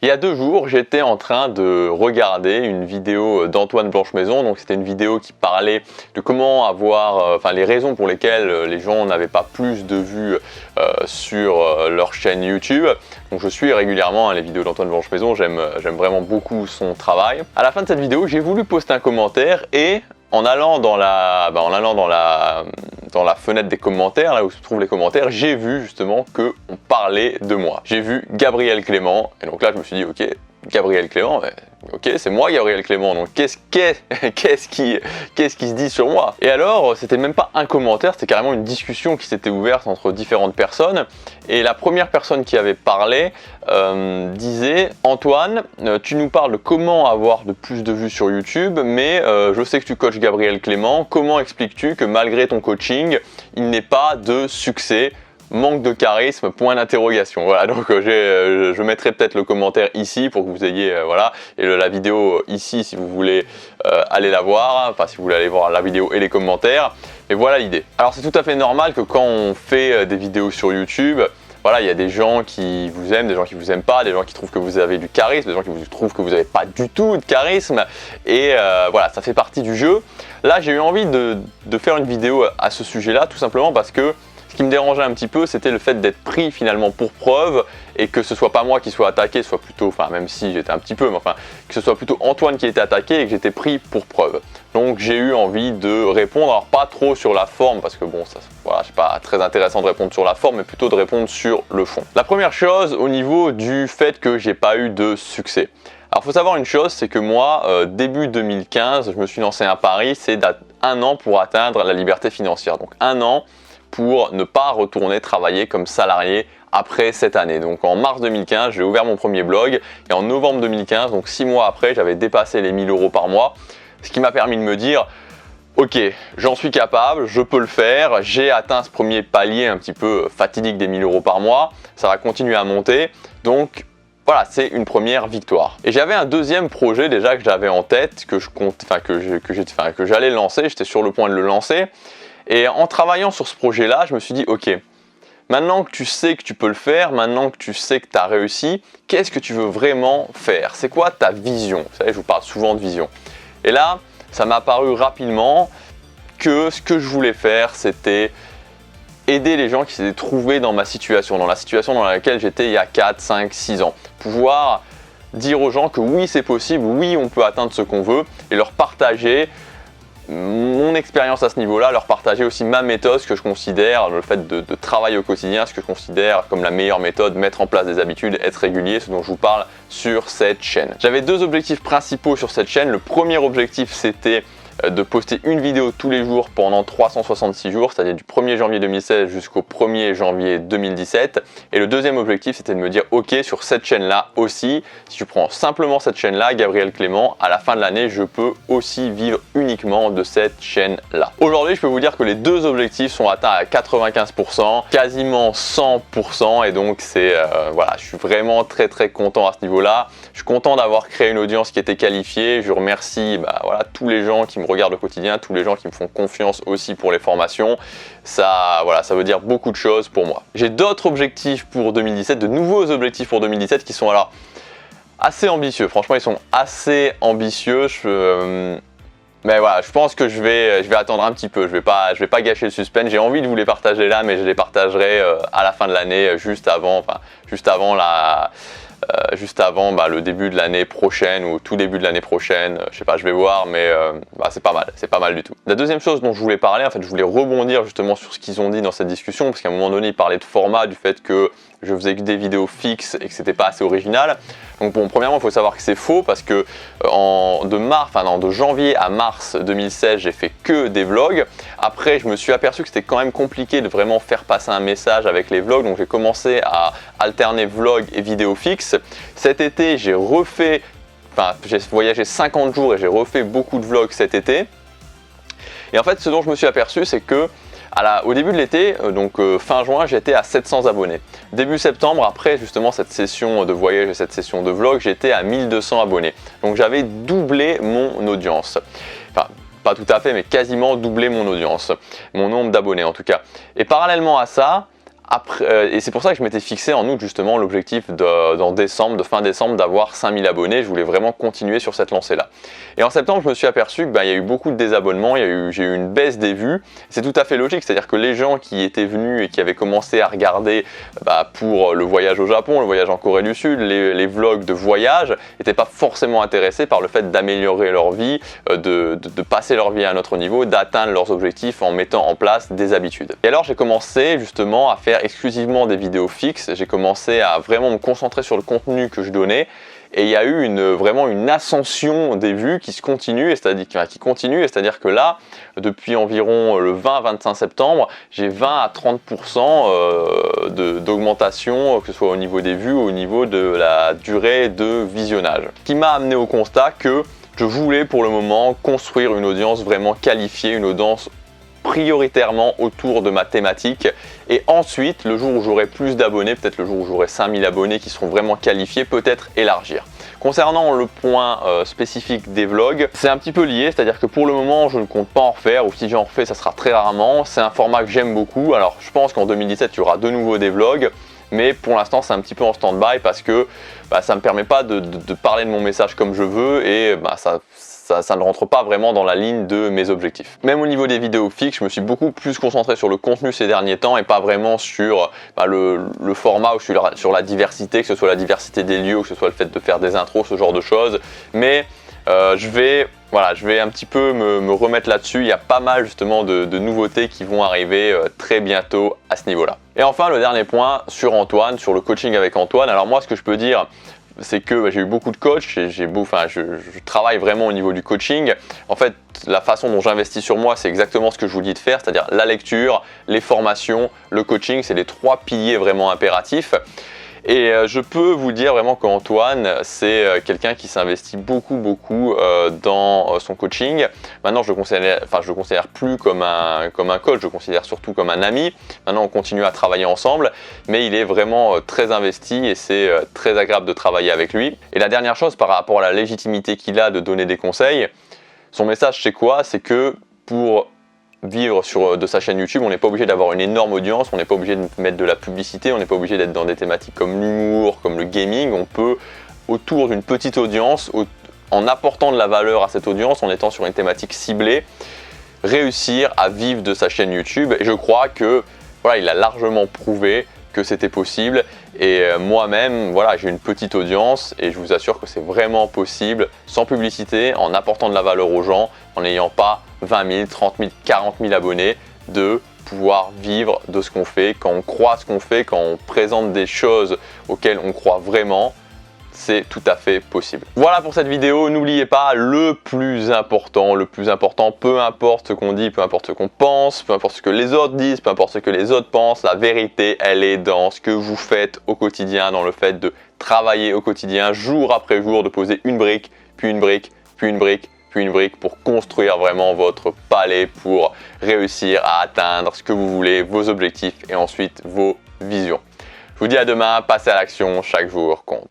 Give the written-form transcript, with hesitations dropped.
Il y a 2 jours, j'étais en train de regarder une vidéo d'Antoine Blanchemaison. Donc c'était une vidéo qui parlait de comment avoir, les raisons pour lesquelles les gens n'avaient pas plus de vues sur leur chaîne YouTube. Donc je suis régulièrement les vidéos d'Antoine Blanchemaison, j'aime vraiment beaucoup son travail. À la fin de cette vidéo, j'ai voulu poster un commentaire et en allant dans la fenêtre des commentaires, là où se trouvent les commentaires, j'ai vu justement qu'on parlait de moi. J'ai vu Gabriel Clément, et donc là je me suis dit, ok, Gabriel Clément, ok, c'est moi Gabriel Clément, donc qu'est-ce qui se dit sur moi? Et alors, c'était même pas un commentaire, c'était carrément une discussion qui s'était ouverte entre différentes personnes. Et la première personne qui avait parlé disait « Antoine, tu nous parles de comment avoir de plus de vues sur YouTube, mais je sais que tu coaches Gabriel Clément, comment expliques-tu que malgré ton coaching, il n'est pas de succès ? Manque de charisme, point d'interrogation. » Voilà, donc je mettrai peut-être le commentaire ici pour que vous ayez, voilà, et la vidéo ici si vous voulez aller la voir, enfin si vous voulez aller voir la vidéo et les commentaires. Et voilà l'idée. Alors c'est tout à fait normal que quand on fait des vidéos sur YouTube, voilà, il y a des gens qui vous aiment, des gens qui vous aiment pas, des gens qui trouvent que vous avez du charisme, des gens qui trouvent que vous n'avez pas du tout de charisme. Et voilà, ça fait partie du jeu. Là, j'ai eu envie de faire une vidéo à ce sujet-là, tout simplement parce que ce qui me dérangeait un petit peu, c'était le fait d'être pris finalement pour preuve et que ce soit pas moi qui soit attaqué, soit plutôt, enfin même si j'étais un petit peu, mais enfin, que ce soit plutôt Antoine qui était attaqué et que j'étais pris pour preuve. Donc j'ai eu envie de répondre, alors pas trop sur la forme, parce que bon, ça, voilà, c'est pas très intéressant de répondre sur la forme, mais plutôt de répondre sur le fond. La première chose, au niveau du fait que j'ai pas eu de succès. Alors il faut savoir une chose, c'est que moi, début 2015, je me suis lancé un pari, c'est d'1 an pour atteindre la liberté financière. Donc 1 an pour ne pas retourner travailler comme salarié après cette année. Donc en mars 2015, j'ai ouvert mon premier blog et en novembre 2015, donc 6 mois après, j'avais dépassé les 1 000 € par mois, ce qui m'a permis de me dire ok, j'en suis capable, je peux le faire, j'ai atteint ce premier palier un petit peu fatidique des 1 000 € par mois, ça va continuer à monter, donc voilà, c'est une première victoire. Et j'avais un deuxième projet déjà que j'avais en tête, que j'allais lancer, j'étais sur le point de le lancer. Et en travaillant sur ce projet-là, je me suis dit, ok, maintenant que tu sais que tu peux le faire, maintenant que tu sais que tu as réussi, qu'est-ce que tu veux vraiment faire? C'est quoi ta vision? Vous savez, je vous parle souvent de vision. Et là, ça m'a apparu rapidement que ce que je voulais faire, c'était aider les gens qui s'étaient trouvés dans ma situation, dans la situation dans laquelle j'étais il y a 4, 5, 6 ans. Pouvoir dire aux gens que oui, c'est possible, oui, on peut atteindre ce qu'on veut et leur partager mon expérience à ce niveau-là, leur partager aussi ma méthode, ce que je considère, le fait de travailler au quotidien, ce que je considère comme la meilleure méthode, mettre en place des habitudes, être régulier, ce dont je vous parle sur cette chaîne. J'avais 2 objectifs principaux sur cette chaîne. Le premier objectif, c'était de poster une vidéo tous les jours pendant 366 jours, c'est-à-dire du 1er janvier 2016 jusqu'au 1er janvier 2017. Et le deuxième objectif, c'était de me dire, ok, sur cette chaîne-là aussi, si je prends simplement cette chaîne-là, Gabriel Clément, à la fin de l'année, je peux aussi vivre uniquement de cette chaîne-là. Aujourd'hui, je peux vous dire que les 2 objectifs sont atteints à 95%, quasiment 100%, et donc c'est voilà, je suis vraiment très content à ce niveau-là. Je suis content d'avoir créé une audience qui était qualifiée. Je remercie voilà, tous les gens qui me regardent au quotidien, tous les gens qui me font confiance aussi pour les formations. Ça, voilà, ça veut dire beaucoup de choses pour moi. J'ai d'autres objectifs pour 2017, de nouveaux objectifs pour 2017 qui sont alors assez ambitieux. Franchement, ils sont assez ambitieux. Mais voilà, je pense que je vais attendre un petit peu. Je vais pas gâcher le suspense. J'ai envie de vous les partager là, mais je les partagerai à la fin de l'année, juste avant le début de l'année prochaine ou tout début de l'année prochaine, je sais pas, je vais voir, mais c'est pas mal du tout. La deuxième chose dont je voulais parler, en fait, je voulais rebondir justement sur ce qu'ils ont dit dans cette discussion, parce qu'à un moment donné, ils parlaient de format, du fait que je faisais que des vidéos fixes et que c'était pas assez original. Donc bon, premièrement, il faut savoir que c'est faux, parce que de janvier à mars 2016, j'ai fait que des vlogs. Après, je me suis aperçu que c'était quand même compliqué de vraiment faire passer un message avec les vlogs, donc j'ai commencé à alterner vlog et vidéos fixes. Cet été, j'ai voyagé 50 jours et j'ai refait beaucoup de vlogs cet été. Et en fait, ce dont je me suis aperçu, c'est que au début de l'été, donc fin juin, j'étais à 700 abonnés. Début septembre, après justement cette session de voyage et cette session de vlog, j'étais à 1200 abonnés. Donc j'avais doublé mon audience. Enfin, pas tout à fait, mais quasiment doublé mon audience. Mon nombre d'abonnés en tout cas. Et parallèlement à ça, Et c'est pour ça que je m'étais fixé en août justement l'objectif de fin décembre d'avoir 5000 abonnés. Je voulais vraiment continuer sur cette lancée-là. Et en septembre, je me suis aperçu qu'il y a eu beaucoup de désabonnements, j'ai eu une baisse des vues. C'est tout à fait logique, c'est-à-dire que les gens qui étaient venus et qui avaient commencé à regarder pour le voyage au Japon, le voyage en Corée du Sud, les vlogs de voyage, n'étaient pas forcément intéressés par le fait d'améliorer leur vie, de passer leur vie à un autre niveau, d'atteindre leurs objectifs en mettant en place des habitudes. Et alors j'ai commencé justement à faire exclusivement des vidéos fixes, j'ai commencé à vraiment me concentrer sur le contenu que je donnais et il y a eu vraiment une ascension des vues qui continue, c'est-à-dire que là, depuis environ le 20-25 septembre, j'ai 20 à 30% d'augmentation, que ce soit au niveau des vues ou au niveau de la durée de visionnage. Ce qui m'a amené au constat que je voulais pour le moment construire une audience vraiment qualifiée, une audience prioritairement autour de ma thématique et ensuite le jour où j'aurai plus d'abonnés, peut-être le jour où j'aurai 5000 abonnés qui seront vraiment qualifiés, peut-être élargir. Concernant le point spécifique des vlogs, c'est un petit peu lié, c'est-à-dire que pour le moment je ne compte pas en refaire, ou si j'en refais ça sera très rarement. C'est un format que j'aime beaucoup, alors je pense qu'en 2017 il y aura de nouveau des vlogs, mais pour l'instant c'est un petit peu en stand-by parce que ça ne me permet pas de parler de mon message comme je veux et ça ne rentre pas vraiment dans la ligne de mes objectifs. Même au niveau des vidéos fixes, je me suis beaucoup plus concentré sur le contenu ces derniers temps et pas vraiment sur le format ou sur la diversité, que ce soit la diversité des lieux, que ce soit le fait de faire des intros, ce genre de choses. Mais je vais un petit peu me remettre là-dessus. Il y a pas mal justement de nouveautés qui vont arriver très bientôt à ce niveau-là. Et enfin, le dernier point sur Antoine, sur le coaching avec Antoine. Alors moi, ce que je peux dire, c'est que j'ai eu beaucoup de coachs, je travaille vraiment au niveau du coaching. En fait, la façon dont j'investis sur moi, c'est exactement ce que je vous dis de faire, c'est-à-dire la lecture, les formations, le coaching, c'est les 3 piliers vraiment impératifs. Et je peux vous dire vraiment qu'Antoine, c'est quelqu'un qui s'investit beaucoup dans son coaching. Maintenant, je le considère plus comme un coach, je le considère surtout comme un ami. Maintenant, on continue à travailler ensemble, mais il est vraiment très investi et c'est très agréable de travailler avec lui. Et la dernière chose, par rapport à la légitimité qu'il a de donner des conseils, son message c'est quoi? C'est que pour vivre de sa chaîne YouTube, on n'est pas obligé d'avoir une énorme audience, on n'est pas obligé de mettre de la publicité, on n'est pas obligé d'être dans des thématiques comme l'humour, comme le gaming. On peut, autour d'une petite audience, en apportant de la valeur à cette audience, en étant sur une thématique ciblée, réussir à vivre de sa chaîne YouTube. Et je crois que il a largement prouvé que c'était possible. Et moi-même, j'ai une petite audience et je vous assure que c'est vraiment possible, sans publicité, en apportant de la valeur aux gens, en n'ayant pas 20 000, 30 000, 40 000 abonnés, de pouvoir vivre de ce qu'on fait. Quand on croit ce qu'on fait, quand on présente des choses auxquelles on croit vraiment, c'est tout à fait possible. Voilà pour cette vidéo. N'oubliez pas, le plus important, peu importe ce qu'on dit, peu importe ce qu'on pense, peu importe ce que les autres disent, peu importe ce que les autres pensent, la vérité, elle est dans ce que vous faites au quotidien, dans le fait de travailler au quotidien, jour après jour, de poser une brique, puis une brique, puis une brique, puis une brique pour construire vraiment votre palais, pour réussir à atteindre ce que vous voulez, vos objectifs et ensuite vos visions. Je vous dis à demain, passez à l'action, chaque jour compte.